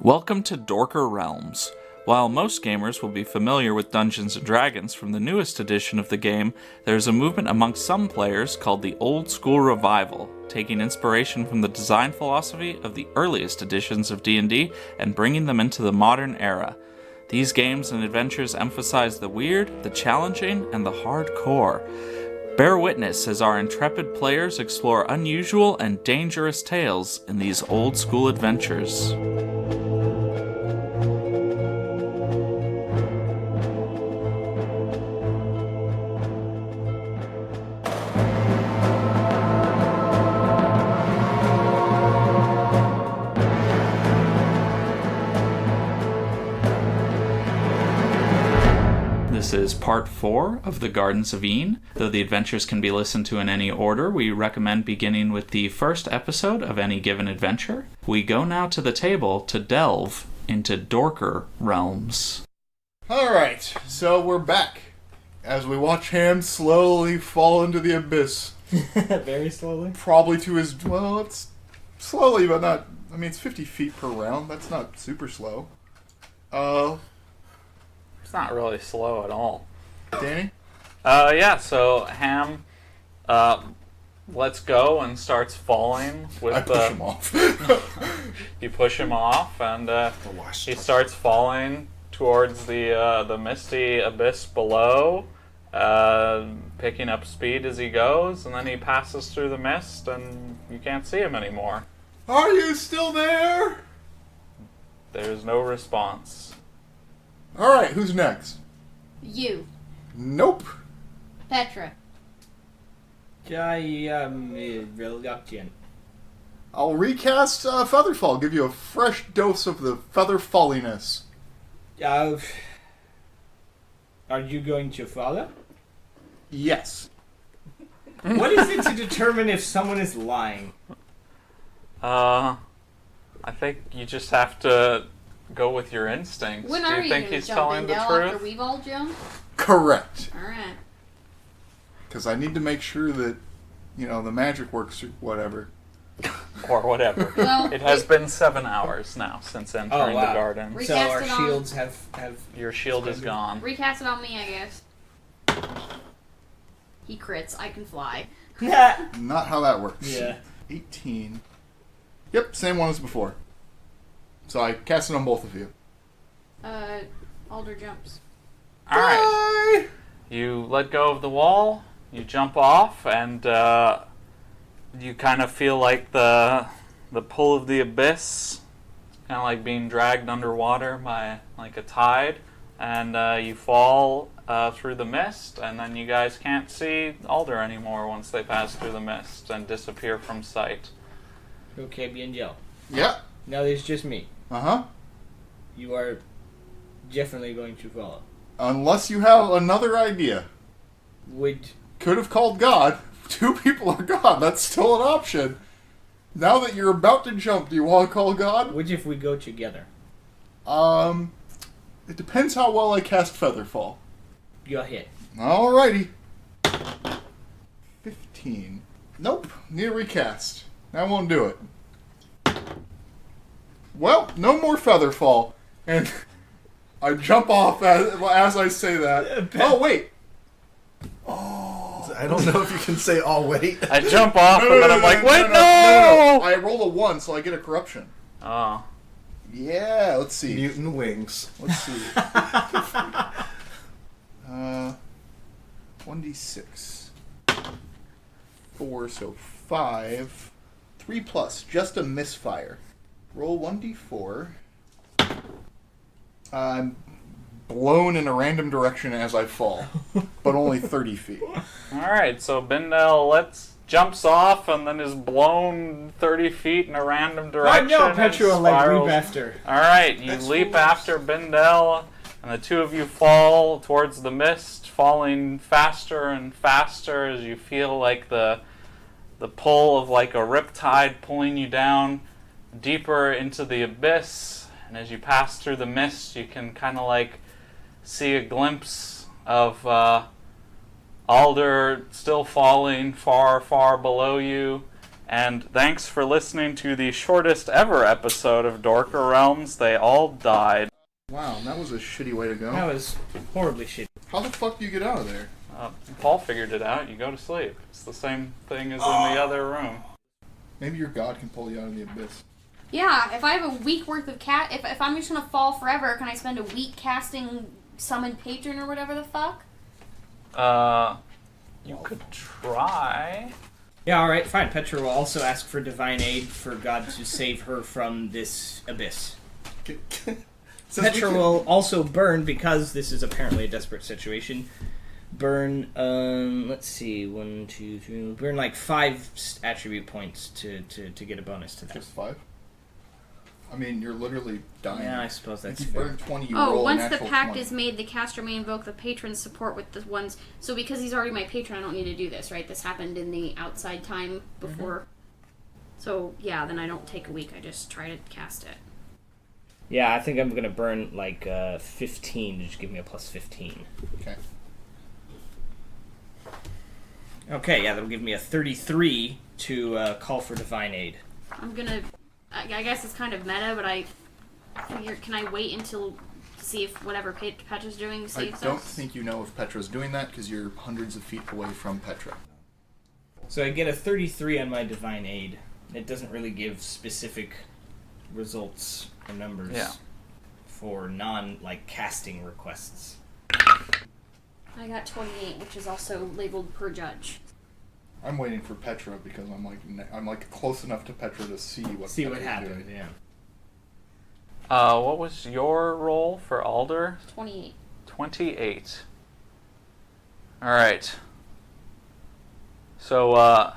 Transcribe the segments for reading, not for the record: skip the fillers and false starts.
Welcome to Dorker Realms. While most gamers will be familiar with Dungeons & Dragons from the newest edition of the game, there is a movement amongst some players called the Old School Revival, taking inspiration from the design philosophy of the earliest editions of D&D and bringing them into the modern era. These games and adventures emphasize the weird, the challenging, and the hardcore. Bear witness as our intrepid players explore unusual and dangerous tales in these old school adventures. This is part 4 of the Gardens of Ynn. Though the adventures can be listened to in any order, we recommend beginning with the first episode of any given adventure. We go now to the table to delve into Dorker Realms. Alright, so we're back as we watch Ham slowly fall into the abyss. Very slowly? Probably to his, well, it's slowly, but not, I mean, it's 50 feet per round. That's not super slow. It's not really slow at all. Danny? So Ham lets go and starts falling with I push him off. You push him off, and he starts falling towards the misty abyss below, picking up speed as he goes, and then he passes through the mist, and you can't see him anymore. Are you still there? There's no response. Alright, who's next? You. Nope. Petra. Reluctant. I'll recast Featherfall, give you a fresh dose of the featherfalliness. Are you going to follow? Yes. What is it to determine if someone is lying? I think you just have to go with your instincts. When Do are you you think gonna he's jump telling in the now truth? after we've all jumped? Correct. Alright. Because I need to make sure that, the magic works or whatever. Or whatever. Well, It has been 7 hours now since entering the garden. Re- So Recast our it on- shields have... Your shield is gone. Recast it on me, I guess. He crits. I can fly. Not how that works. Yeah. 18. Yep, same one as before. So I cast it on both of you. Alder jumps. Alright. Bye! You let go of the wall, you jump off, and you kind of feel like the pull of the abyss, kind of like being dragged underwater by like a tide, and you fall through the mist, and then you guys can't see Alder anymore once they pass through the mist and disappear from sight. Okay, bien Joe. Yeah. Now there's just me. Uh-huh. You are definitely going to follow. Unless you have another idea. Could have called God. 2 people are God. That's still an option. Now that you're about to jump, do you want to call God? What if we go together? It depends how well I cast Featherfall. Go ahead. Alrighty. 15. Nope. Need a recast. That won't do it. Well, no more Featherfall. And I jump off as I say that. Oh, wait. I don't know if you can say, "Oh, wait." I jump off, and then I'm like, wait, no! I rolled a 1, so I get a corruption. Oh. Yeah, let's see. Mutant wings. Let's see. 1d6. 4, so 5. 3 plus, just a misfire. Roll 1d4. I'm blown in a random direction as I fall, but only 30 feet. Alright, so Bindel jumps off and then is blown 30 feet in a random direction. Oh no, Petra, like spirals. leap after. Alright, you leap after Bindel, and the 2 of you fall towards the mist, falling faster and faster as you feel like the pull of like a riptide pulling you down deeper into the abyss. And as you pass through the mist, you can kind of like see a glimpse of Alder still falling far, far below you, And thanks for listening to the shortest ever episode of Dorker Realms. They all died. Wow, that was a shitty way to go. That was horribly shitty. How the fuck do you get out of there? Paul figured it out. You go to sleep. It's the same thing as in the other room. Maybe your god can pull you out of the abyss. Yeah, if I have a week worth of if I'm just gonna fall forever, can I spend a week casting Summon Patron or whatever the fuck? You could try. Yeah, alright, fine. Petra will also ask for divine aid for God to save her from this abyss. Petra will also burn, because this is apparently a desperate situation. Burn, let's see, 1, 2, 3, burn like 5 attribute points to get a bonus to that. Just 5? I mean, you're literally dying. Yeah, I suppose that's if you fair. burn 20, you roll a once the natural pact 20. is made, the caster may invoke the patron's support with the ones. So because he's already my patron, I don't need to do this, right? This happened in the outside time before. Mm-hmm. So yeah, then I don't take a week. I just try to cast it. Yeah, I think I'm gonna burn like 15 to just give me a plus 15. Okay. Okay, yeah, that'll give me a 33 to call for divine aid. I'm gonna. I guess it's kind of meta, but I figure, can I wait until to see if whatever Petra's doing saves us? I don't think you know if Petra's doing that because you're hundreds of feet away from Petra. So I get a 33 on my divine aid. It doesn't really give specific results or numbers for casting requests. I got 28, which is also labeled per judge. I'm waiting for Petra because I'm like close enough to Petra to see what happens. doing. Yeah. What was your roll for Alder? 28. 28. Alright. So,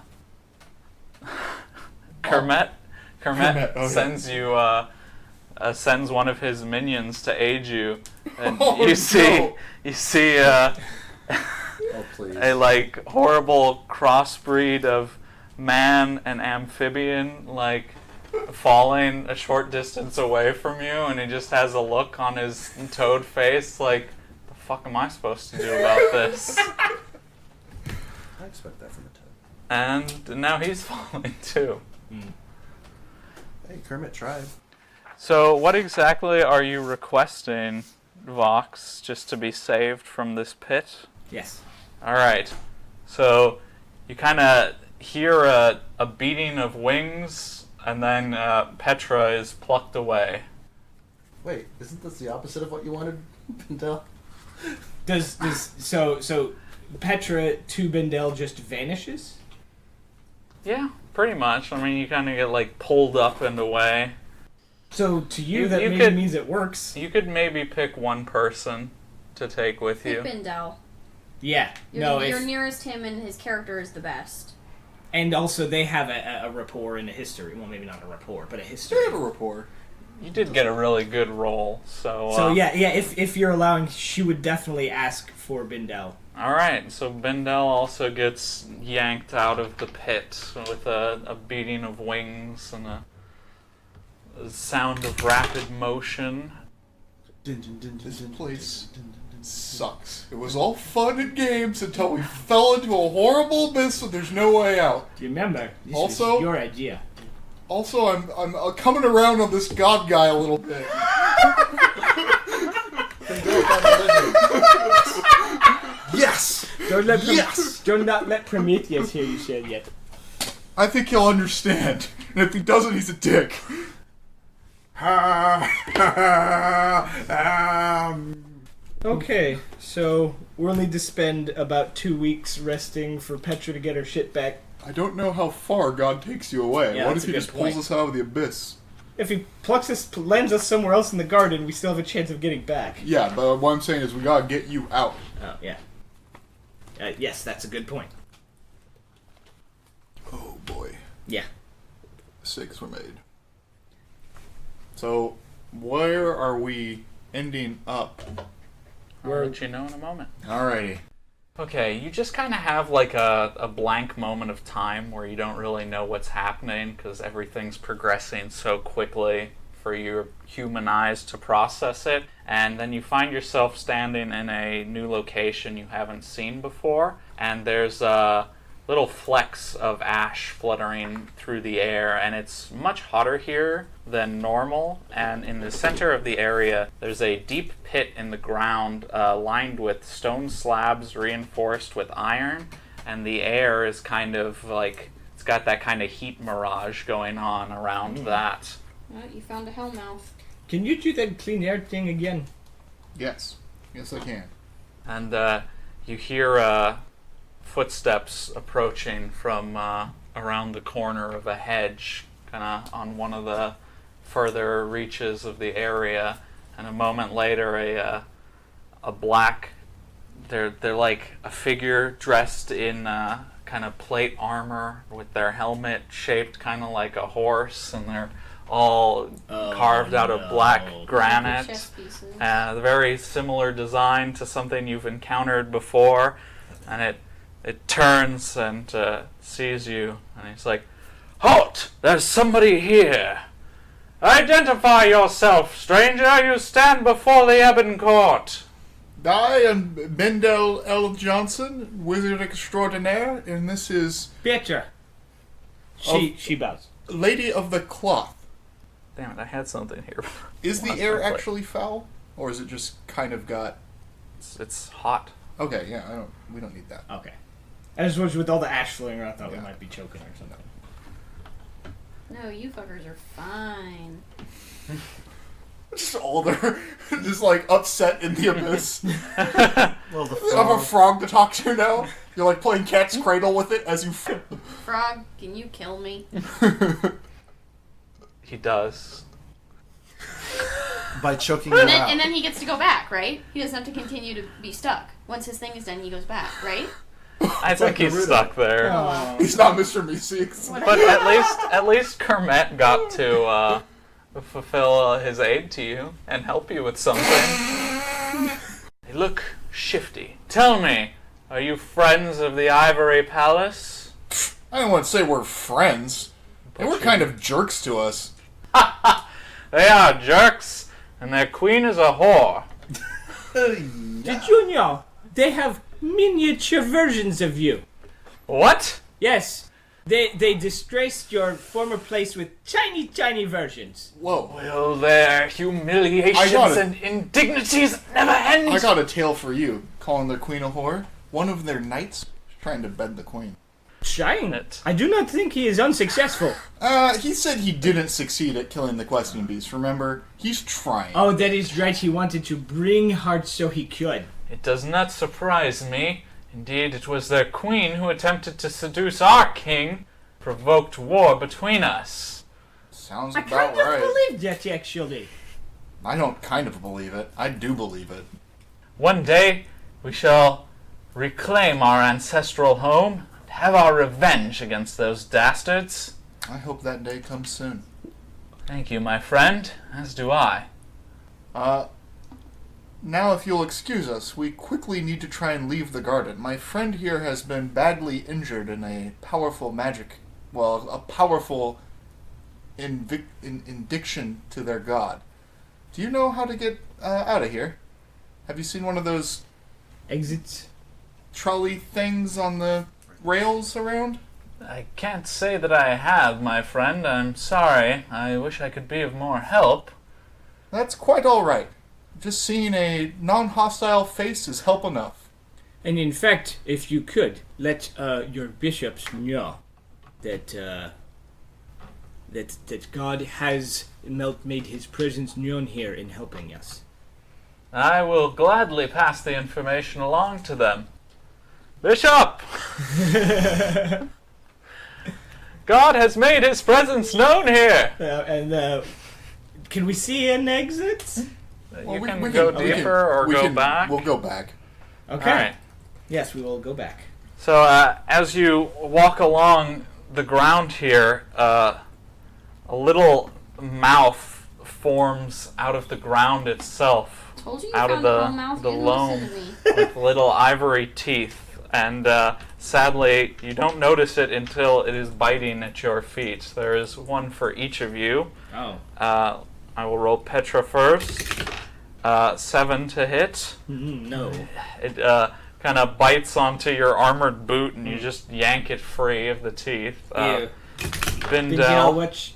Kermit sends you, sends one of his minions to aid you, and you see, Oh, please. a horrible crossbreed of man and amphibian falling a short distance away from you, and he just has a look on his toad face like, the fuck am I supposed to do about this? I expect that from a toad. And now he's falling too. Hey, Kermit tried. So what exactly are you requesting, Vox, just to be saved from this pit? Yes. Alright, so you kind of hear a beating of wings, and then Petra is plucked away. Wait, isn't this the opposite of what you wanted, Bindel? So Petra to Bindel just vanishes? Yeah, pretty much. I mean, you kind of get pulled up and away. So to you, that means it works. You could maybe pick one person to take with you. Pick Bindel. Yeah. You're nearest him, and his character is the best. And also, they have a rapport and a history. Well, maybe not a rapport, but a history. They have a rapport. You did get a really good roll, so... So, yeah, if you're allowing, she would definitely ask for Bindel. Alright, so Bindel also gets yanked out of the pit with a beating of wings and a sound of rapid motion. This place sucks. It was all fun and games until we fell into a horrible abyss and there's no way out. Remember, this Also- was your idea. Also, I'm coming around on this god guy a little bit. Yes! Do not let Prometheus hear you say yet. I think he'll understand. And if he doesn't, he's a dick. Okay, so we'll need to spend about 2 weeks resting for Petra to get her shit back. I don't know how far God takes you away. Yeah, What that's if he a just good pulls point. us out of the abyss? If he lands us somewhere else in the garden, we still have a chance of getting back. Yeah, but what I'm saying is we gotta get you out. Oh, yeah. Yes, that's a good point. Oh boy. Yeah. Mistakes were made. So, where are we ending up? I'll let you know in a moment. Alrighty. Okay, you just kind of have a blank moment of time where you don't really know what's happening because everything's progressing so quickly for your human eyes to process it. And then you find yourself standing in a new location you haven't seen before, and there's little flecks of ash fluttering through the air, and it's much hotter here than normal. And in the center of the area, there's a deep pit in the ground lined with stone slabs reinforced with iron, and the air is kind of like, it's got that kind of heat mirage going on around that. Well, you found a hellmouth. Can you do that clean air thing again? Yes. Yes, I can. And you hear footsteps approaching from around the corner of a hedge, kind of on one of the further reaches of the area. And a moment later, a black, they're like a figure dressed in kind of plate armor with their helmet shaped kind of like a horse, and they're all carved out of black granite. Chess pieces. Very similar design to something you've encountered before. And it turns and sees you, and he's like, "Halt! There's somebody here. Identify yourself, stranger. You stand before the Ebon Court." I am Bendel L. Johnson, wizard extraordinaire, and this is Petra. She bows. Lady of the Cloth. Damn it, I had something here. Is the air actually foul, or is it just kind of got... It's hot. Okay, yeah, we don't need that. Okay. I just was with all the ash flowing around, I thought we Yeah. might be choking or something. No, you fuckers are fine. Just older, just like upset in the abyss. Well, the I have a frog to talk to now. You're like playing cat's cradle with it as you... Frog, can you kill me? He does. by choking you out. And then he gets to go back, right? He doesn't have to continue to be stuck. Once his thing is done, he goes back, right? I think he's stuck there. He's not Mr. Meeseeks. But at least Kermit got to fulfill his aid to you and help you with something. They look shifty. Tell me, are you friends of the Ivory Palace? I don't want to say we're friends. They were kind of jerks to us. They are jerks, and their queen is a whore. Did you know they have miniature versions of you? What? Yes. They disgraced your former place with tiny versions. Whoa. Will their humiliations and indignities never end? I got a tale for you. Calling their queen a whore. One of their knights was trying to bed the queen. Trying it. I do not think he is unsuccessful. He said he didn't succeed at killing the questing beast, remember? He's trying. Oh, that is right. He wanted to bring hearts so he could. It does not surprise me. Indeed, it was their queen who attempted to seduce our king, provoked war between us. Sounds I about kind of right. believed that, actually. I don't kind of believe it. I do believe it. One day, we shall reclaim our ancestral home and have our revenge against those dastards. I hope that day comes soon. Thank you, my friend, as do I. Now if you'll excuse us, we quickly need to try and leave the garden. My friend here has been badly injured in a powerful indiction to their god. Do you know how to get out of here? Have you seen one of those Exits. trolley things on the rails around? I can't say that I have, my friend. I'm sorry. I wish I could be of more help. That's quite all right. Just seeing a non-hostile face is help enough. And in fact, if you could, let your bishops know that that God has made his presence known here in helping us. I will gladly pass the information along to them. Bishop! God has made his presence known here! Can we see an exit? You can go deeper or go back. We'll go back. Okay. All right. Yes, we will go back. So as you walk along the ground here, a little mouth forms out of the ground itself, Told you out of found a hellmouth. the You didn't loam, listen to me. with little ivory teeth. And sadly, you don't notice it until it is biting at your feet. There is one for each of you. Oh. I will roll Petra first. 7 to hit. No. It kind kind of bites onto your armored boot, and you just yank it free of the teeth. Ew. Bindel, which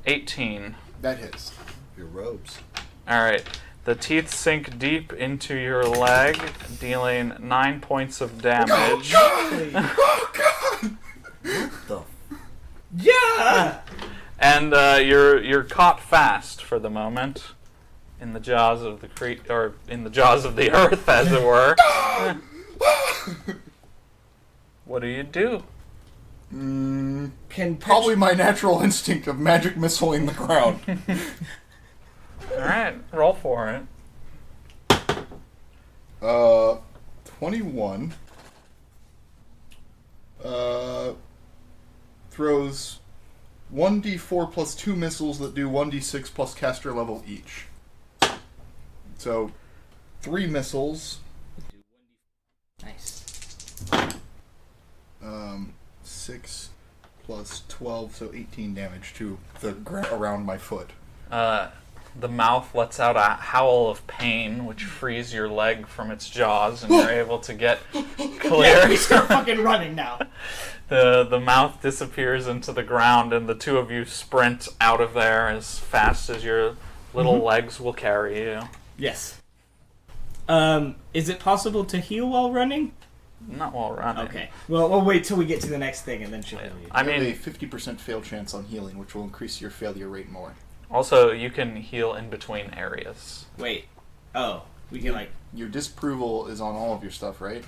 18. That hits. Your robes. Alright. The teeth sink deep into your leg, dealing 9 points of damage. Oh God! The Yeah! And you're caught fast for the moment in the jaws of the or in the jaws of the earth, as it were. What do you do? Probably my natural instinct of magic missiling the ground. Alright, roll for it. 21. Throws 1d4 plus 2 missiles that do 1d6 plus caster level each. So, 3 missiles. Nice. 6 plus 12, so 18 damage to the ground around my foot. The mouth lets out a howl of pain, which frees your leg from its jaws, and you're able to get clear. Yeah, we start fucking running now. The mouth disappears into the ground, and the two of you sprint out of there as fast as your little legs will carry you. Yes. Is it possible to heal while running? Not while running. Okay. Well, we'll wait till we get to the next thing, and then she'll heal you. I You have mean, a 50% fail chance on healing, which will increase your failure rate more. also, you can heal in between areas. Wait. Oh, we can like. Your disapproval is on all of your stuff, right?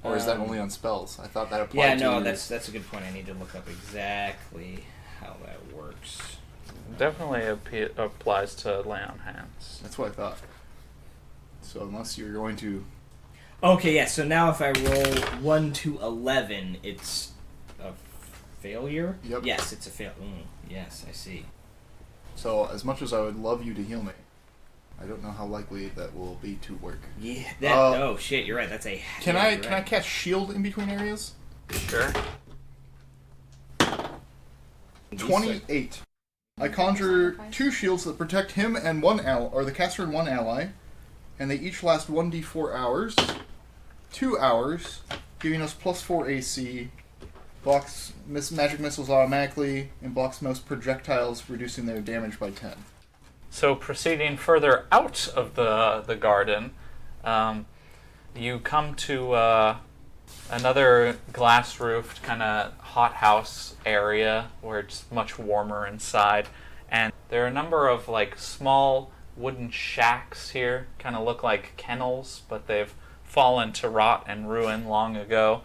Or is that only on spells? I thought that applied to your... that's a good point. I need to look up exactly how that works. Definitely applies to lay on hands. That's what I thought. So unless you're going to... Okay, yeah. So now if I roll 1 to 11, it's a failure. Yep. Yes, it's a fail. Yes, I see. So as much as I would love you to heal me, I don't know how likely that will be to work. Yeah. Oh shit, you're right. That's a. Can yeah, I you're can I right. cast shield in between areas? Sure. 28. I conjure 2 shields that protect him and one ally, or the caster and one ally, and they each last 1d4 hours, 2 hours, giving us +4 AC. Blocks magic missiles automatically, and blocks most projectiles, reducing their damage by 10. So proceeding further out of the garden, you come to another glass-roofed kind of hothouse area where it's much warmer inside, and there are a number of like small wooden shacks here, kind of look like kennels, but they've fallen to rot and ruin long ago.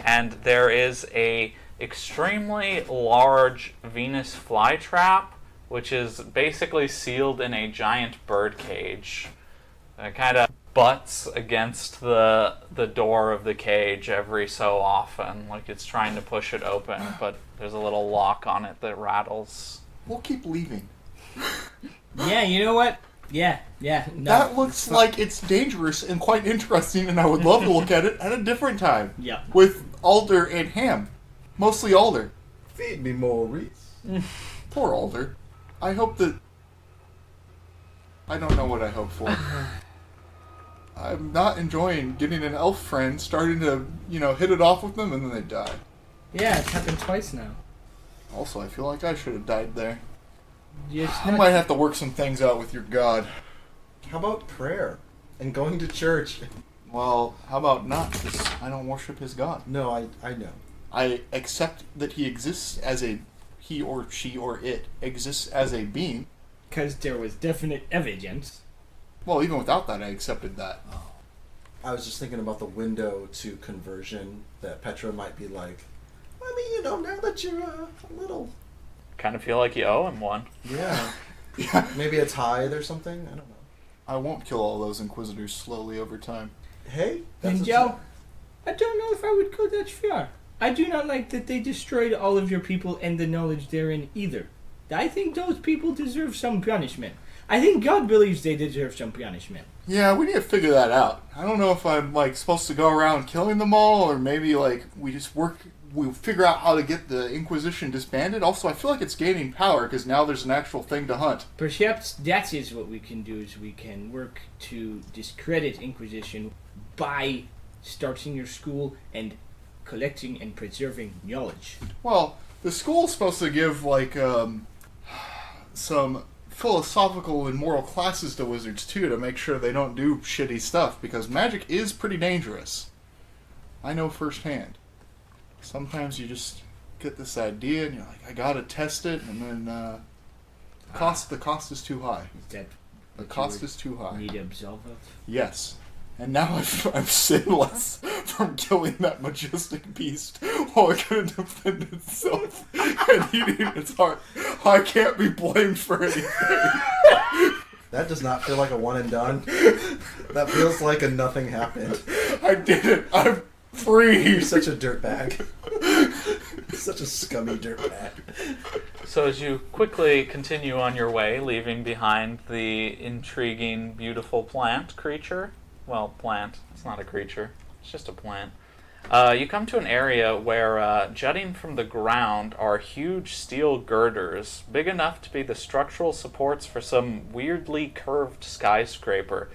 And there is a extremely large Venus flytrap, which is basically sealed in a giant bird cage. It kind of butts against the door of the cage every so often, like it's trying to push it open, but there's a little lock on it that rattles. We'll keep leaving. Yeah, you know what? Yeah. No. That looks like it's dangerous and quite interesting, and I would love to look at it at a different time. Yeah. With Alder and Ham. Mostly Alder. feed me, Maurice. Poor Alder. I hope that... I don't know what I hope for. I'm not enjoying getting an elf friend, starting to, hit it off with them, and then they die. Yeah, it's happened twice now. Also, I feel like I should have died there. It's I might have to work some things out with your god. How about prayer and going to church? Well, how about not? Because I don't worship his god. No, I know. I accept that he exists as a... He or she or it exists as a being. Because there was definite evidence. Well, even without that, I accepted that. I was just thinking about the window to conversion that Petra might be like, I mean, now that you're a little... Kind of feel like you owe him one. Yeah. Yeah. Maybe a tithe or something? I don't know. I won't kill all those Inquisitors slowly over time. Hey? And Joe, I don't know if I would go that far. I do not like that they destroyed all of your people and the knowledge therein either. I think those people deserve some punishment. I think God believes they deserve some punishment. Yeah, we need to figure that out. I don't know if I'm, supposed to go around killing them all, or maybe, we figure out how to get the Inquisition disbanded. Also, I feel like it's gaining power, because now there's an actual thing to hunt. Perhaps that is what we can do, is we can work to discredit Inquisition by starting your school and collecting and preserving knowledge. Well, the school's supposed to give, like, some philosophical and moral classes to wizards, too, to make sure they don't do shitty stuff, because magic is pretty dangerous. I know firsthand. Sometimes you just get this idea, and you're like, I gotta test it, and then, the cost is too high. Is that The cost is too high. Need to absolve of? Yes. And now I'm sinless from killing that majestic beast while it couldn't defend itself and eating its heart. I can't be blamed for anything. That does not feel like a one and done. That feels like a nothing happened. I did it. I'm free. You're such a dirtbag. Such a scummy dirtbag. So as you quickly continue on your way, leaving behind the intriguing, beautiful plant creature, well, plant, it's not a creature, it's just a plant, you come to an area where jutting from the ground are huge steel girders, big enough to be the structural supports for some weirdly curved skyscraper,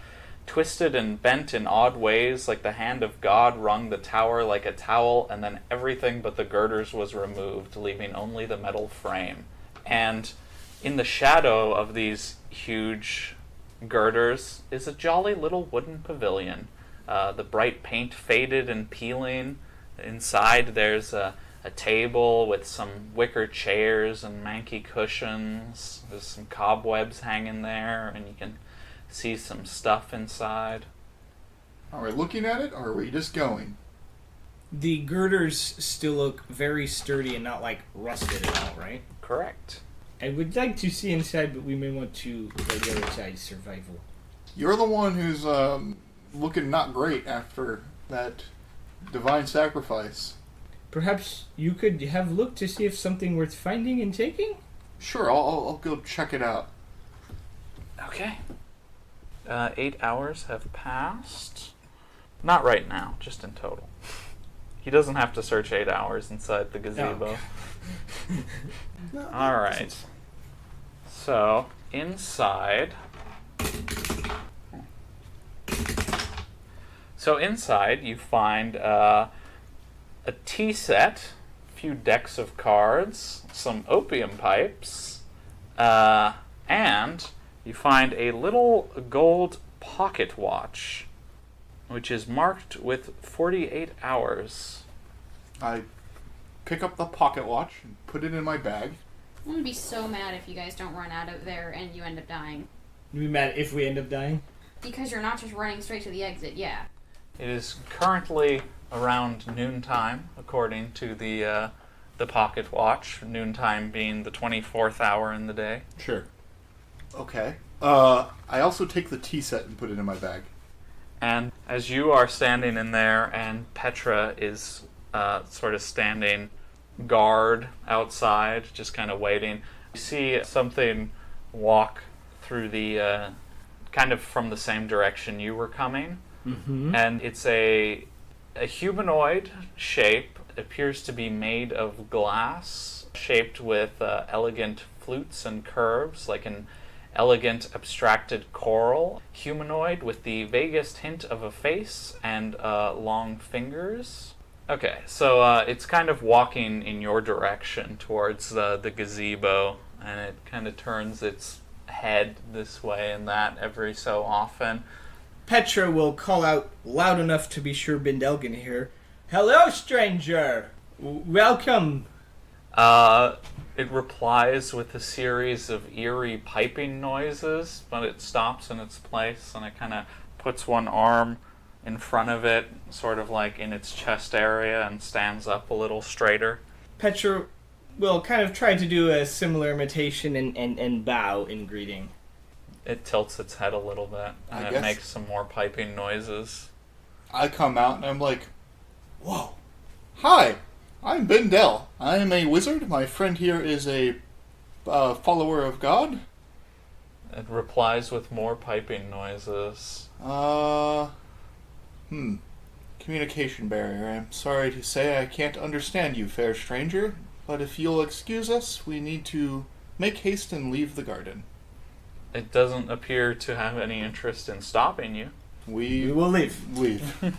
twisted and bent in odd ways like the hand of God wrung the tower like a towel, and then everything but the girders was removed, leaving only the metal frame. And in the shadow of these huge girders is a jolly little wooden pavilion. The bright paint faded and peeling. Inside there's a table with some wicker chairs and manky cushions. There's some cobwebs hanging there, and you can see some stuff inside. Are we looking at it, or are we just going? The girders still look very sturdy and not, like, rusted at all, right? Correct. I would like to see inside, but we may want to prioritize survival. You're the one who's looking not great after that divine sacrifice. Perhaps you could have looked to see if something worth finding and taking? Sure, I'll go check it out. Okay. 8 hours have passed. Not right now, just in total. He doesn't have to search 8 hours inside the gazebo. Oh. Alright. So, inside... you find a tea set, a few decks of cards, some opium pipes, and you find a little gold pocket watch, which is marked with 48 hours. I pick up the pocket watch and put it in my bag. I'm gonna be so mad if you guys don't run out of there and you end up dying. You'd be mad if we end up dying? Because you're not just running straight to the exit, yeah. It is currently around noontime, according to the pocket watch, noontime being the 24th hour in the day. Sure. Okay. I also take the tea set and put it in my bag. And as you are standing in there and Petra is sort of standing guard outside, just kind of waiting, you see something walk through the, kind of from the same direction you were coming. Mm-hmm. And it's a humanoid shape. It appears to be made of glass, shaped with elegant flutes and curves, like an elegant abstracted coral. Humanoid with the vaguest hint of a face and long fingers. Okay, so it's kind of walking in your direction towards the gazebo, and it kind of turns its head this way and that every so often. Petra will call out loud enough to be sure Bindel can hear. Hello, stranger! Welcome! It replies with a series of eerie piping noises, but it stops in its place, and it kind of puts one arm in front of it, sort of like in its chest area, and stands up a little straighter. Petra will kind of try to do a similar imitation and bow in greeting. It tilts its head a little bit, and it makes some more piping noises. I come out and I'm like, whoa. Hi, I'm Bindel. I am a wizard. My friend here is a follower of God. It replies with more piping noises. Communication barrier. I'm sorry to say I can't understand you, fair stranger, but if you'll excuse us, we need to make haste and leave the garden. It doesn't appear to have any interest in stopping you. We will leave. Leave.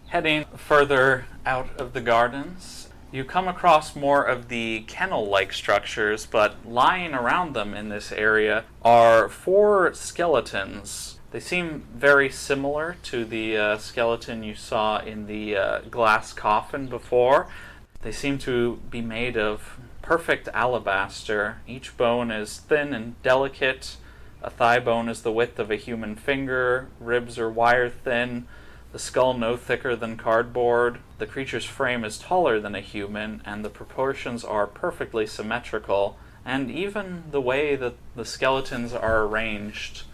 Heading further out of the gardens, you come across more of the kennel-like structures, but lying around them in this area are 4 skeletons. They seem very similar to the skeleton you saw in the glass coffin before. They seem to be made of perfect alabaster. Each bone is thin and delicate. A thigh bone is the width of a human finger. Ribs are wire thin. The skull no thicker than cardboard. The creature's frame is taller than a human, and the proportions are perfectly symmetrical. And even the way that the skeletons are arranged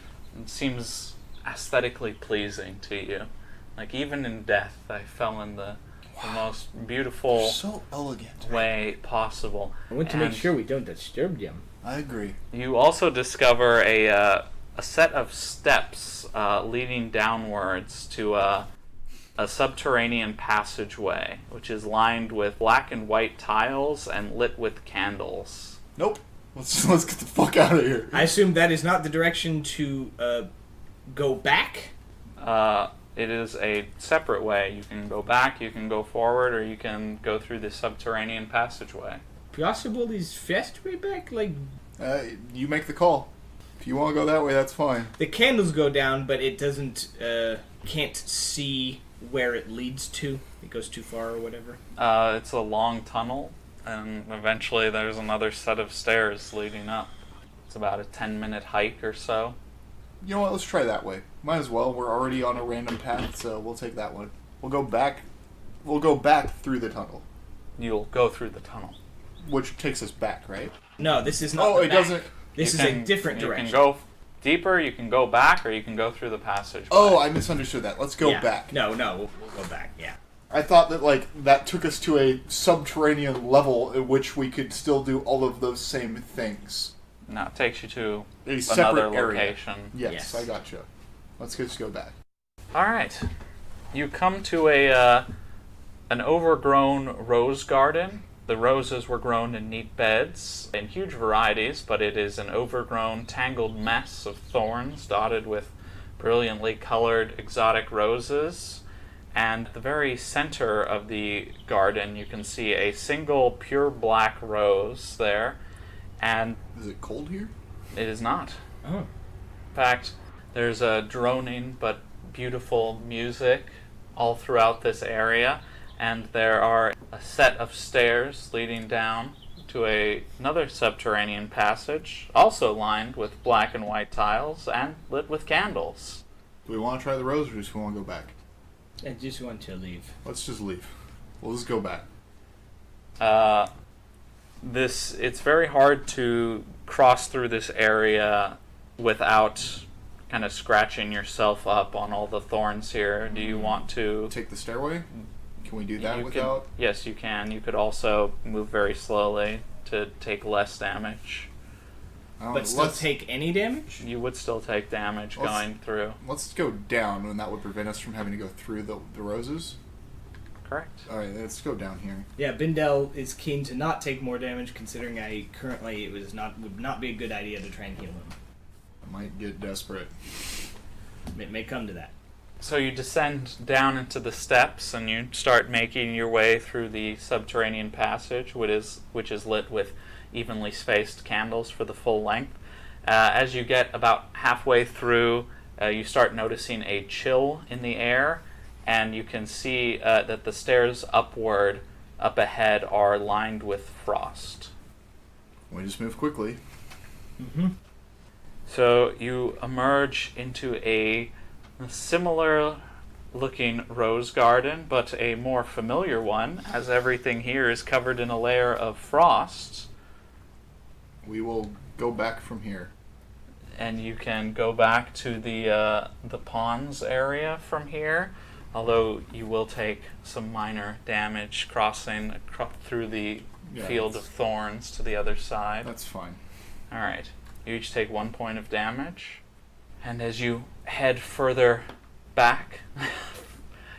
seems aesthetically pleasing to you. Like, even in death, I fell in the most beautiful So elegant. way possible. I want to make sure we don't disturb them. I agree. You also discover a set of steps leading downwards to a subterranean passageway, which is lined with black and white tiles and lit with candles. Nope. Let's get the fuck out of here. I assume that is not the direction to go back? It is a separate way. You can go back, you can go forward, or you can go through the subterranean passageway. Possible is fast way back? Like, You make the call. If you want to go that way, that's fine. the candles go down, but it doesn't, can't see where it leads to. It goes too far or whatever. It's a long tunnel, and eventually there's another set of stairs leading up. It's about a 10-minute hike or so. You know what? Let's try that way. Might as well. We're already on a random path, so we'll take that one. We'll go back. We'll go back through the tunnel, You'll go through the tunnel. which takes us back, right? No, this is not Oh, the it back. doesn't. This You is can- a different You direction. can go deeper, you can go back, or you can go through the passage. Oh, I misunderstood that. Let's go Yeah. back. No, we'll go back, yeah. I thought that that took us to a subterranean level at which we could still do all of those same things. No, it takes you to A separate another area. location. Yes, Yes. I gotcha. Let's just go back. All right. You come to an overgrown rose garden. The roses were grown in neat beds in huge varieties, but it is an overgrown, tangled mess of thorns dotted with brilliantly colored exotic roses. And at the very center of the garden, you can see a single pure black rose there, and Is it cold here? it is not. Oh. In fact, there's a droning but beautiful music all throughout this area, and there are a set of stairs leading down to another subterranean passage, also lined with black and white tiles and lit with candles. Do we want to try the rose or just want to go back? I just want to leave. Let's just leave. We'll just go back. It's very hard to cross through this area without kind of scratching yourself up on all the thorns here. Do you want to Take the stairway? Can we do that you without? could, yes, you can. You could also move very slowly to take less damage. I don't But know. still Let's- take any damage? You would still take damage Let's- going through. Let's go down, and that would prevent us from having to go through the roses. Correct. All right, let's go down here. Yeah, Bindel is keen to not take more damage, considering it would not be a good idea to try and heal him. I might get desperate. It may come to that. So you descend down into the steps, and you start making your way through the subterranean passage, which is lit with evenly spaced candles for the full length. As you get about halfway through, you start noticing a chill in the air, and you can see that the stairs up ahead are lined with frost. We just move quickly. Mm-hmm. So you emerge into a similar looking rose garden, but a more familiar one, as everything here is covered in a layer of frost. We will go back from here. And you can go back to the ponds area from here, although you will take some minor damage crossing through the field of thorns to the other side. That's fine. Alright, you each take 1 point of damage, and as you head further back,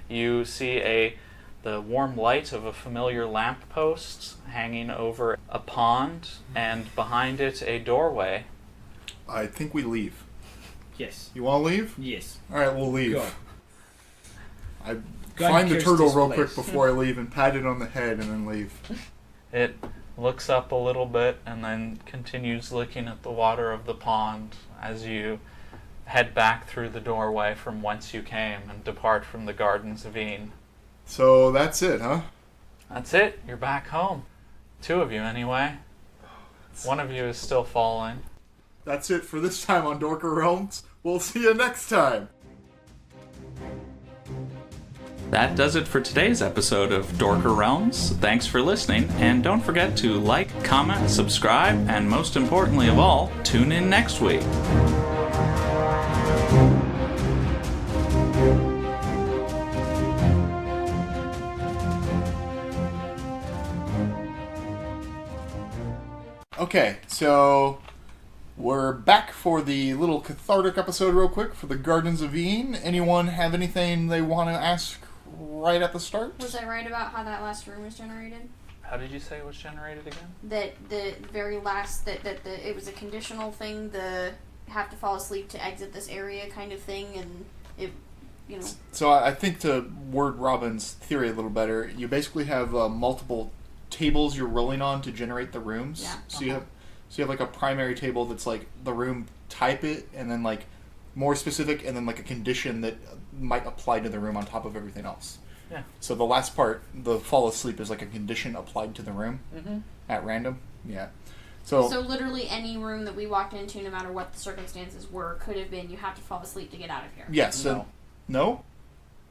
you see the warm light of a familiar lamppost hanging over a pond, and behind it a doorway. I think we leave. Yes. You want to leave? Yes. All right, we'll leave. Go. find the turtle real place. quick before I leave and pat it on the head and then leave. It looks up a little bit and then continues looking at the water of the pond as you head back through the doorway from whence you came and depart from the Gardens of Ynn. So that's it, huh? That's it. You're back home. 2 of you, anyway. One of you is still falling. That's it for this time on Dorker Realms. We'll see you next time. That does it for today's episode of Dorker Realms. Thanks for listening, and don't forget to like, comment, subscribe, and most importantly of all, tune in next week. Okay, so we're back for the little cathartic episode real quick for the Gardens of Ynn. Anyone have anything they want to ask right at the start? Was I right about how that last room was generated? How did you say it was generated again? That the very last it was a conditional thing. The have to fall asleep to exit this area kind of thing, and it, you know. So I think to word Robin's theory a little better, you basically have multiple tables you're rolling on to generate the rooms. Yeah. So you have like a primary table that's like the room type it, and then like more specific, and then like a condition that might apply to the room on top of everything else. Yeah. So the last part, the fall asleep, is like a condition applied to the room at random. Yeah. So Literally any room that we walked into, no matter what the circumstances were, could have been you have to fall asleep to get out of here. yes. No. No.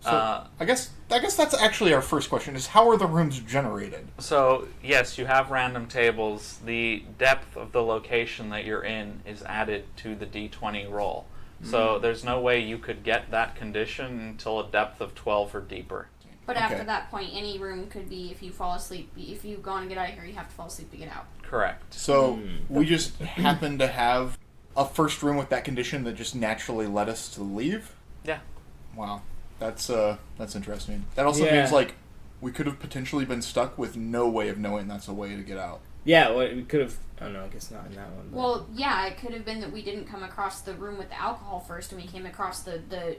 So I guess that's actually our first question: is how are the rooms generated? So, yes, you have random tables. The depth of the location that you're in is added to the D20 roll. So there's no way you could get that condition until a depth of 12 or deeper. But Okay. after that point, any room could be, if you fall asleep, if you go on and get out of here, you have to fall asleep to get out. Correct. So we just happen to have a first room with that condition that just naturally led us to leave. Yeah. Wow, that's interesting. That also Yeah. means like we could have potentially been stuck with no way of knowing that's a way to get out. Yeah, well, we could have. Oh no, I guess not in that one. But. Well, yeah, it could have been that we didn't come across the room with the alcohol first, and we came across the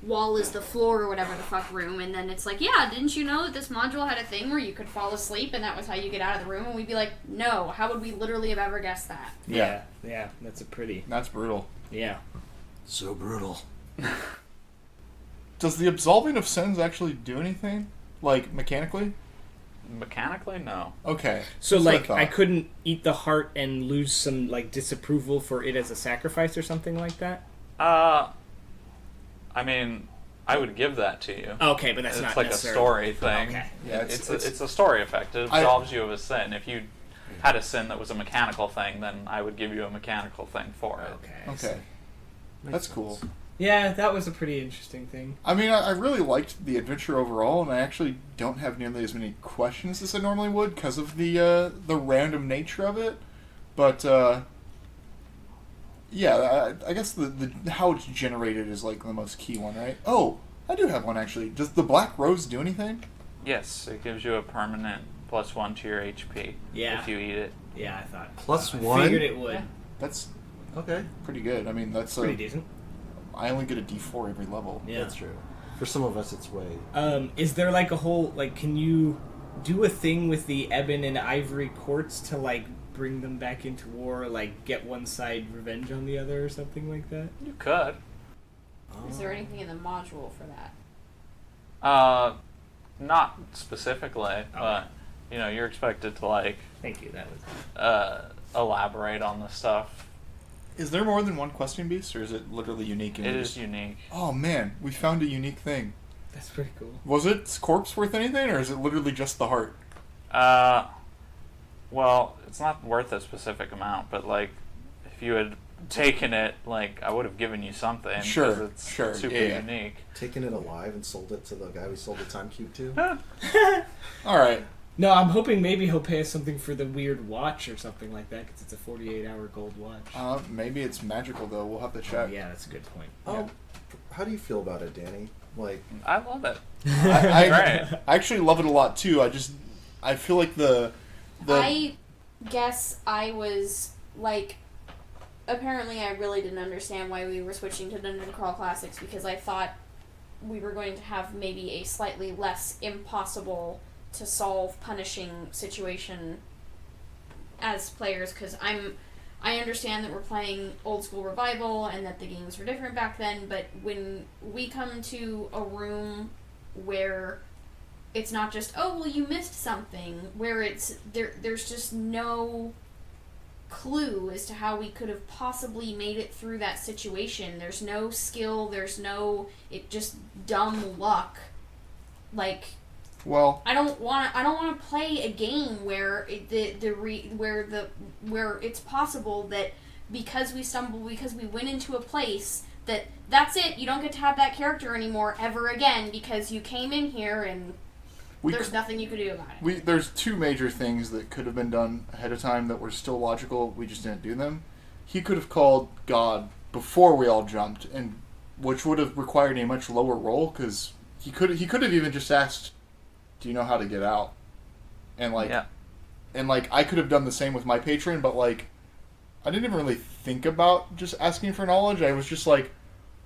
wall is the floor or whatever the fuck room, and then it's like, yeah, didn't you know that this module had a thing where you could fall asleep and that was how you get out of the room? And we'd be like, no, how would we literally have ever guessed that? yeah, that's a pretty. That's brutal. Yeah. So brutal. Does the absolving of sins actually do anything, like mechanically? Mechanically, no. Okay. So, that's what like, thought. I couldn't eat the heart and lose some, like, disapproval for it as a sacrifice or something like that? I mean, I would give that to you. Okay, but that's It's not like a necessarily... story thing. Okay. Yeah, It's a story effect. It I- absolves you of a sin. If you had a sin that was a mechanical thing, then I would give you a mechanical thing for it. Okay. I see. Okay. That's cool. Yeah, that was a pretty interesting thing. I mean, I really liked the adventure overall, and I actually don't have nearly as many questions as I normally would because of the random nature of it. But yeah, I guess the how it's generated is like the most key one, right? Oh, I do have one actually. Does the black rose do anything? Yes, it gives you a permanent +1 to your HP Yeah. if you eat it. Yeah, I thought. +1? I figured it would. That's Okay, pretty good. I mean, that's Pretty decent. I only get a D4 every level. Yeah. that's true. For some of us, it's way. Is there like a whole, like, can you do a thing with the ebon and ivory quartz to, like, bring them back into war, like, get one side revenge on the other or something like that? You could. Is there anything in the module for that? Not specifically, but you know, you're expected to like Thank you, that was... elaborate on the stuff. Is there more than one questing beast, or is it literally unique? And It we is just- unique. Oh man, we found a unique thing. That's pretty cool. Was its corpse worth anything, or is it literally just the heart? Well, it's not worth a specific amount, but like, if you had taken it, like, I would have given you something. 'cause Sure, it's sure, super yeah. Oh. unique. Taking it alive and sold it to the guy we sold the time cube to. All right. No, I'm hoping maybe he'll pay us something for the weird watch or something like that, because it's a 48-hour gold watch. Maybe it's magical though. We'll have to Oh, check. yeah, that's a good point. How do you feel about it, Danny? Like, I love it. I Right. actually love it a lot too. I feel like the I guess I was like, apparently I really didn't understand why we were switching to Dungeon Crawl Classics, because I thought we were going to have maybe a slightly less impossible to solve punishing situation as players, because I understand that we're playing old school revival and that the games were different back then, but when we come to a room where it's not just, oh, well, you missed something, where it's there's just no clue as to how we could have possibly made it through that situation. There's no skill, there's no, it just dumb luck. Like, well, I don't want to play a game where where it's possible that because we went into a place that's it, you don't get to have that character anymore ever again because you came in here and there's nothing you could do about it. There's two major things that could have been done ahead of time that were still logical. We just didn't do them. He could have called God before we all jumped, and which would have required a much lower roll, because he could have even just asked, do you know how to get out? And I could have done the same with my patron, but like I didn't even really think about just asking for knowledge. I was just like,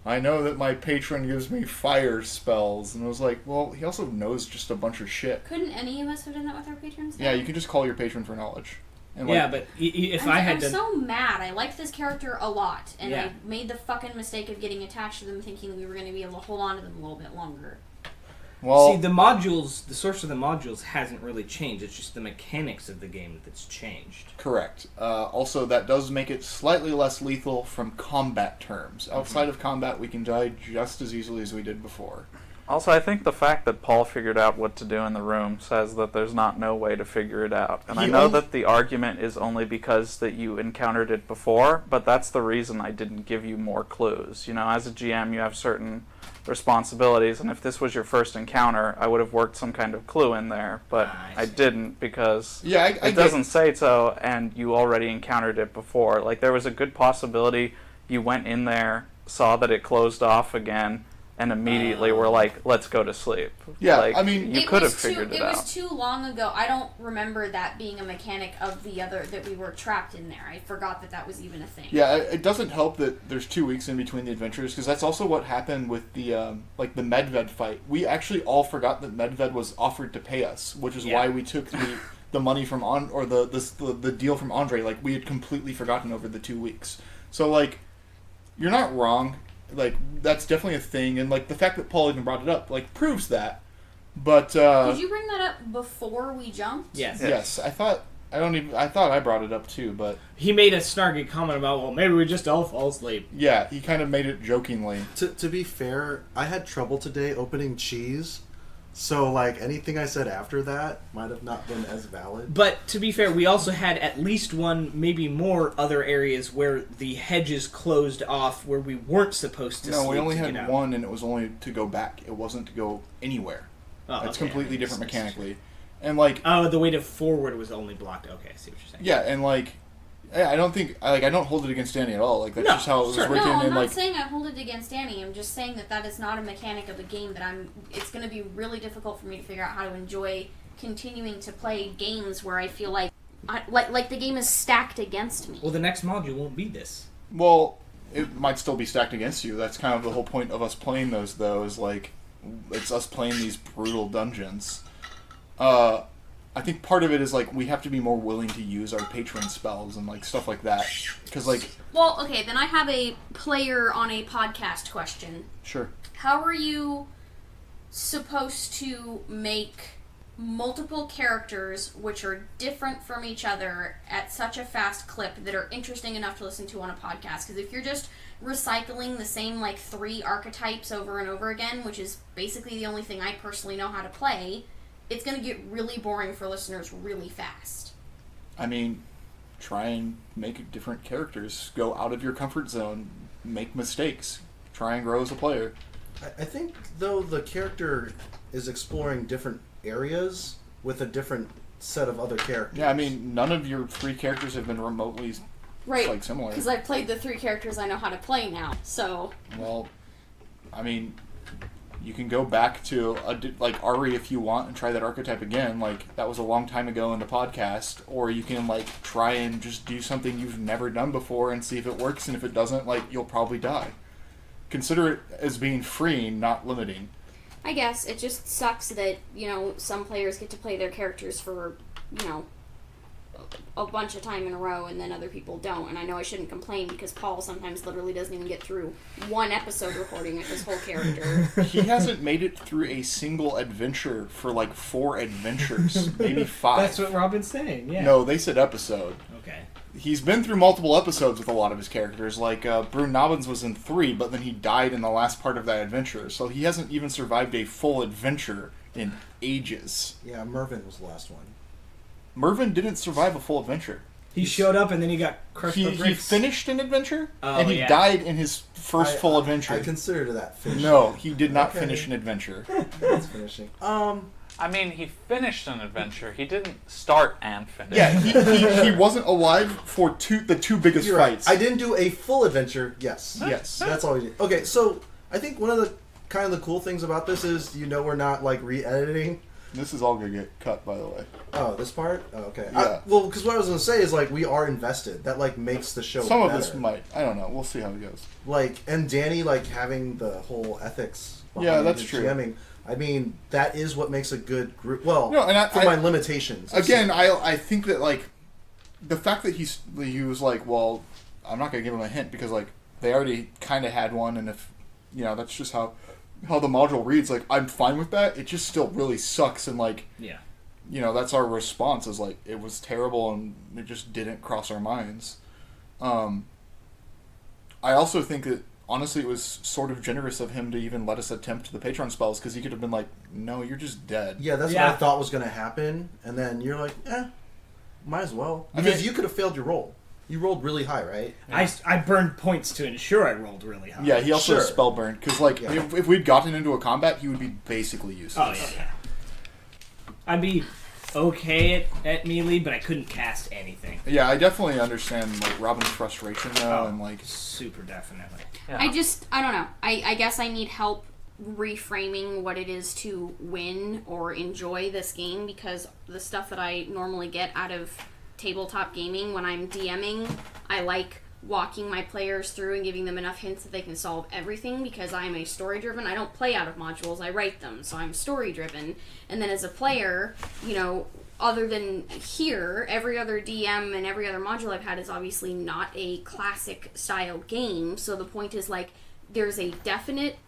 I know that my patron gives me fire spells, and I was like, well, he also knows just a bunch of shit. Couldn't any of us have done that with our patrons? Yeah, you can just call your patron for knowledge. And but if I'm so mad. I liked this character a lot, and Yeah. I made the fucking mistake of getting attached to them, thinking we were going to be able to hold on to them a little bit longer. well, See, the source of the modules hasn't really changed. It's just the mechanics of the game that's changed. correct. Also, that does make it slightly less lethal from combat terms. Outside of combat, we can die just as easily as we did before. Also, I think the fact that Paul figured out what to do in the room says that there's not no way to figure it out. And I know that the argument is only because that you encountered it before, but that's the reason I didn't give you more clues. You know, as a GM, you have certain responsibilities, and if this was your first encounter, I would have worked some kind of clue in there, but I didn't because it doesn't say so, and you already encountered it before. Like, there was a good possibility you went in there, saw that it closed off again, and immediately were like, let's go to sleep. Yeah, like, I mean, you could have figured it out. It was too long ago. I don't remember that being a mechanic of the other, that we were trapped in there. I forgot that was even a thing. Yeah, it doesn't help that there's 2 weeks in between the adventures, because that's also what happened with the the Medved fight. We actually all forgot that Medved was offered to pay us, which is why we took the money from the deal from Andre. Like, we had completely forgotten over the 2 weeks. So like, you're not wrong. Like, that's definitely a thing, and like the fact that Paul even brought it up like proves that. But did you bring that up before we jumped? Yes. Yes, I thought I brought it up too, but He made a snarky comment about, well, maybe we just all fall asleep. yeah, he kind of made it jokingly. To be fair, I had trouble today opening cheese, so like anything I said after that might have not been as valid. But to be fair, we also had at least one, maybe more other areas where the hedges closed off where we weren't supposed to sleep. No, we only to had get out. one, and it was only to go back. It wasn't to go anywhere. Oh, It's okay. completely different mechanically. And like, Oh, the way to forward was only blocked. Okay, I see what you're saying. yeah, and like, I don't hold it against Danny at all. Like, that's No, just how it was sure. written. No, I'm and not like, saying I hold it against Danny. I'm just saying that is not a mechanic of the game that it's going to be really difficult for me to figure out how to enjoy continuing to play games where I feel like the game is stacked against me. Well, the next module won't be this. well, it might still be stacked against you. That's kind of the whole point of us playing those, though. Is like, it's us playing these brutal dungeons. I think part of it is like we have to be more willing to use our patron spells and like stuff like that. Because like, Well, okay, then I have a player on a podcast question. sure. How are you supposed to make multiple characters which are different from each other at such a fast clip that are interesting enough to listen to on a podcast? Because if you're just recycling the same like 3 archetypes over and over again, which is basically the only thing I personally know how to play, it's going to get really boring for listeners really fast. I mean, try and make different characters. Go out of your comfort zone. Make mistakes. Try and grow as a player. I think, though, the character is exploring different areas with a different set of other characters. Yeah, I mean, none of your 3 characters have been remotely like similar. Because I've played the 3 characters I know how to play now, so... Well, I mean, you can go back to like Ari if you want and try that archetype again. Like, that was a long time ago in the podcast. Or you can like try and just do something you've never done before and see if it works. And if it doesn't, like, you'll probably die. consider it as being free, not limiting. I guess it just sucks that, some players get to play their characters for, a bunch of time in a row, and then other people don't. And I know I shouldn't complain because Paul sometimes literally doesn't even get through one episode recording of his whole character. He hasn't made it through a single adventure for like 4 adventures, maybe 5. That's what Robin's saying, yeah. No, they said episode. Okay. He's been through multiple episodes with a lot of his characters. Like, Brune Nobbins was in 3, but then he died in the last part of that adventure. So he hasn't even survived a full adventure in ages. Yeah, Mervyn was the last one. Mervyn didn't survive a full adventure. He showed up and then he got crushed by He bricks. finished an adventure, Oh, and he yeah. died in his first full adventure. I consider that finishing. No, he did not Okay. finish an adventure. That's finishing. I mean, he finished an adventure. He didn't start and finish. Yeah, he wasn't alive for the two biggest You're right. fights. I didn't do a full adventure. Yes. Yes. That's all we did. Okay, so I think one of the kind of the cool things about this is we're not like re-editing. This is all gonna get cut, by the way. Oh, this part? Oh, okay. Yeah. Well, because what I was going to say is, like, we are invested. That, like, makes the show Some better. of us might. I don't know. We'll see how it goes. Like, and Danny, like, having the whole ethics Yeah, behind that's the true. GMing, I mean, that is what makes a good group. Well, No, and for my limitations. Again, I think that, like, the fact that he was like, well, I'm not gonna give him a hint because, like, they already kind of had one, and if that's just how the module reads. Like, I'm fine with that. It just still really sucks, and like, Yeah. That's our response. Is like, it was terrible, and it just didn't cross our minds. I also think that honestly, it was sort of generous of him to even let us attempt the Patron spells because he could have been like, no, you're just dead. Yeah, that's what I thought was going to happen, and then you're like, might as well. Because you could have failed your roll. You rolled really high, right? I burned points to ensure I rolled really high. Yeah, he also Sure. spell burned because, like, if we'd gotten into a combat, he would be basically useless. Oh, yeah. I'd be okay at melee, but I couldn't cast anything. Yeah, I definitely understand, like, Robin's frustration, though, and, like... Super definitely. Yeah. I don't know. I guess I need help reframing what it is to win or enjoy this game because the stuff that I normally get out of tabletop gaming when I'm DMing, I like walking my players through and giving them enough hints that they can solve everything because I'm a story driven. I don't play out of modules, I write them, so I'm story driven. And then as a player, other than here, every other DM and every other module I've had is obviously not a classic style game, so the point is like there's a definite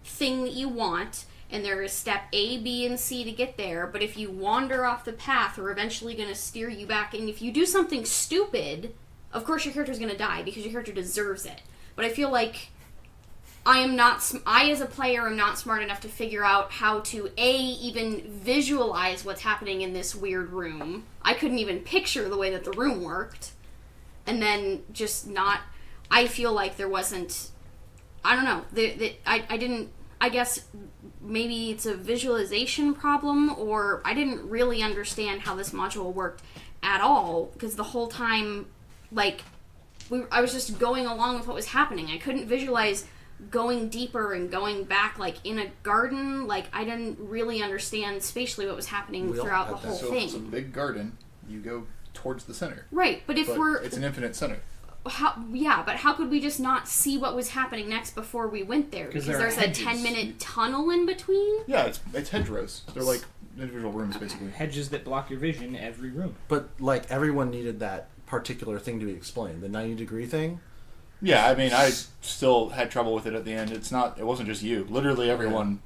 thing that you want and there is step A, B, and C to get there, but if you wander off the path, we're eventually going to steer you back, and if you do something stupid, of course your character's going to die, because your character deserves it. But I feel like I as a player am not smart enough to figure out how to, A, even visualize what's happening in this weird room. I couldn't even picture the way that the room worked. And then just not, I feel like there wasn't, I don't know, I didn't, I guess maybe it's a visualization problem, or I didn't really understand how this module worked at all, because the whole time, like, I was just going along with what was happening. I couldn't visualize going deeper and going back, like, in a garden. Like, I didn't really understand spatially what was happening throughout the whole So thing. it's a big garden. You go towards the center. Right, but it's an infinite center. but how could we just not see what was happening next before we went there? Because there are there's hedges. a 10-minute tunnel in between? Yeah, it's hedgerows. They're like individual rooms, basically. Hedges that block your vision every room. But, like, everyone needed that particular thing to be explained. The 90-degree thing. Yeah, I mean, I still had trouble with it at the end. It wasn't just you. Literally everyone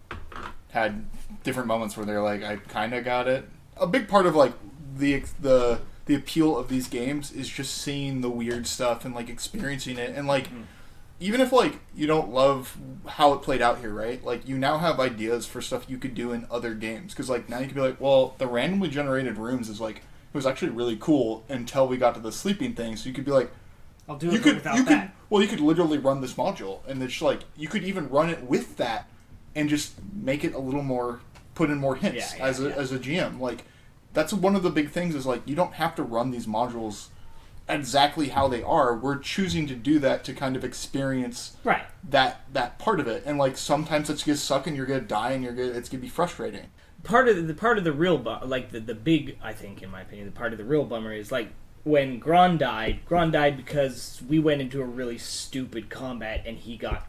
had different moments where they're like, I kind of got it. A big part of, like, the appeal of these games is just seeing the weird stuff and, like, experiencing it. And, like, even if, like, you don't love how it played out here, right? Like, you now have ideas for stuff you could do in other games. Because, like, now you could be like, well, the randomly generated rooms is, like, it was actually really cool until we got to the sleeping thing. So you could be like, I'll do it without that. Well, you could literally run this module, and it's like you could even run it with that, and just make it a little more, put in more hints as a GM. Like, that's one of the big things is like you don't have to run these modules exactly how they are. We're choosing to do that to kind of experience that part of it, and like sometimes it's gonna suck, and you're gonna die, and it's gonna be frustrating. Part of the real the big, I think, in my opinion, the part of the real bummer is like. When Gron died because we went into a really stupid combat and he got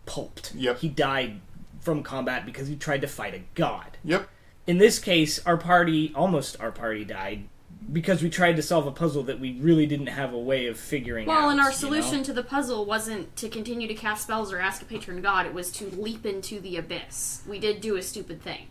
pulped. Yep. He died from combat because he tried to fight a god. Yep. In this case, almost our party died because we tried to solve a puzzle that we really didn't have a way of figuring out. Well, and our solution to the puzzle wasn't to continue to cast spells or ask a patron god, it was to leap into the abyss. We did do a stupid thing.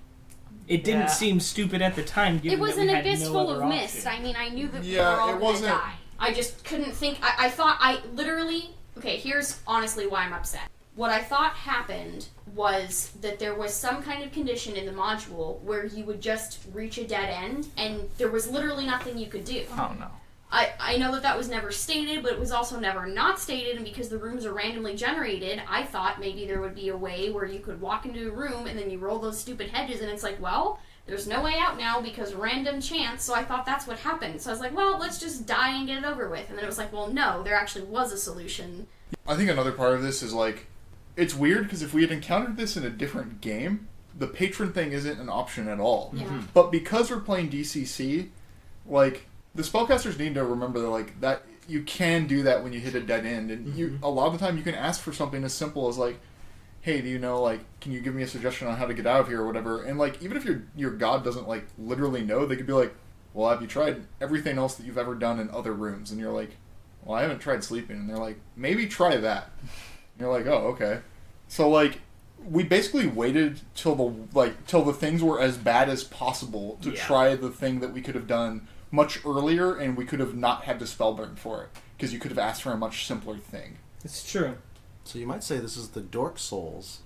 It didn't seem stupid at the time, given It was that we an had abyss no full other of option. mist. I mean, I knew that we Yeah, were all it going to wasn't- die. I just couldn't think... I thought I literally... Okay, here's honestly why I'm upset. What I thought happened was that there was some kind of condition in the module where you would just reach a dead end, and there was literally nothing you could do. Oh no. I know that was never stated, but it was also never not stated, and because the rooms are randomly generated, I thought maybe there would be a way where you could walk into a room and then you roll those stupid hedges, and it's like, well, there's no way out now because random chance, so I thought that's what happened. So I was like, well, let's just die and get it over with. And then it was like, well, no, there actually was a solution. I think another part of this is, like, it's weird because if we had encountered this in a different game, the patron thing isn't an option at all. Yeah. But because we're playing DCC, like, the spellcasters need to remember that, like, that you can do that when you hit a dead end. And you a lot of the time you can ask for something as simple as, like, hey, do you know, like, can you give me a suggestion on how to get out of here or whatever? And, like, even if your god doesn't, like, literally know, they could be like, well, have you tried everything else that you've ever done in other rooms? And you're like, well, I haven't tried sleeping. And they're like, maybe try that. And you're like, oh, okay. So, like, we basically waited till the things were as bad as possible to try the thing that we could have done much earlier, and we could have not had to spell burn for it, because you could have asked for a much simpler thing. It's true. So you might say this is the Dork Souls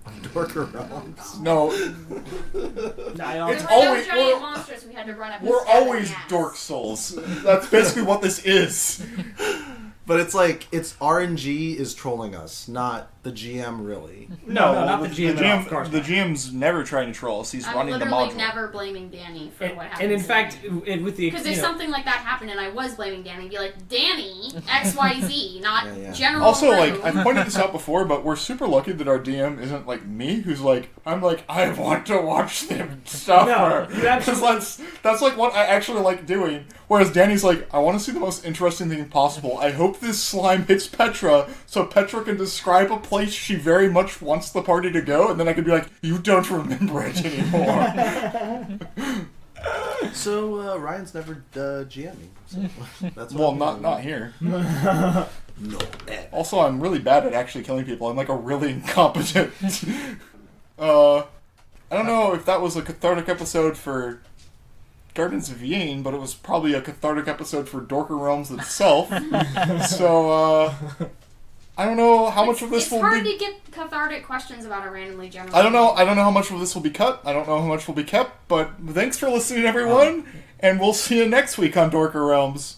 of Dorker Realms. No, There It's were always- no giant we're- monsters we had to run up and we're stab in always the ass. Dork Souls. That's basically what this is. But it's like, it's RNG is trolling us, not the GM really. No, not the GM at all, of course The not. GM's never trying to troll us. He's I'm running the literally module. never blaming Danny for what happened. And in fact, with the... because if something like that happened and I was blaming Danny, I'd be like, Danny, XYZ, not Yeah. general Also, room. like, I've pointed this out before, but we're super lucky that our DM isn't like me, who's like, I'm like, I want to watch them suffer. No, you absolutely- Because that's like what I actually like doing. Whereas Danny's like, I want to see the most interesting thing possible. I hope this slime hits Petra, so Petra can describe a place she very much wants the party to go, and then I can be like, you don't remember it anymore. So Ryan's never GMing. So that's Well, what I'm not doing. here. No. Also, I'm really bad at actually killing people. I'm like a really incompetent. I don't know if that was a cathartic episode for Gardens of Ynn, but it was probably a cathartic episode for Dorker Realms itself. So, I don't know how much of this it's will hard be. to get cathartic questions about a randomly generated. I don't know how much of this will be cut. I don't know how much will be kept. But thanks for listening, everyone, and we'll see you next week on Dorker Realms.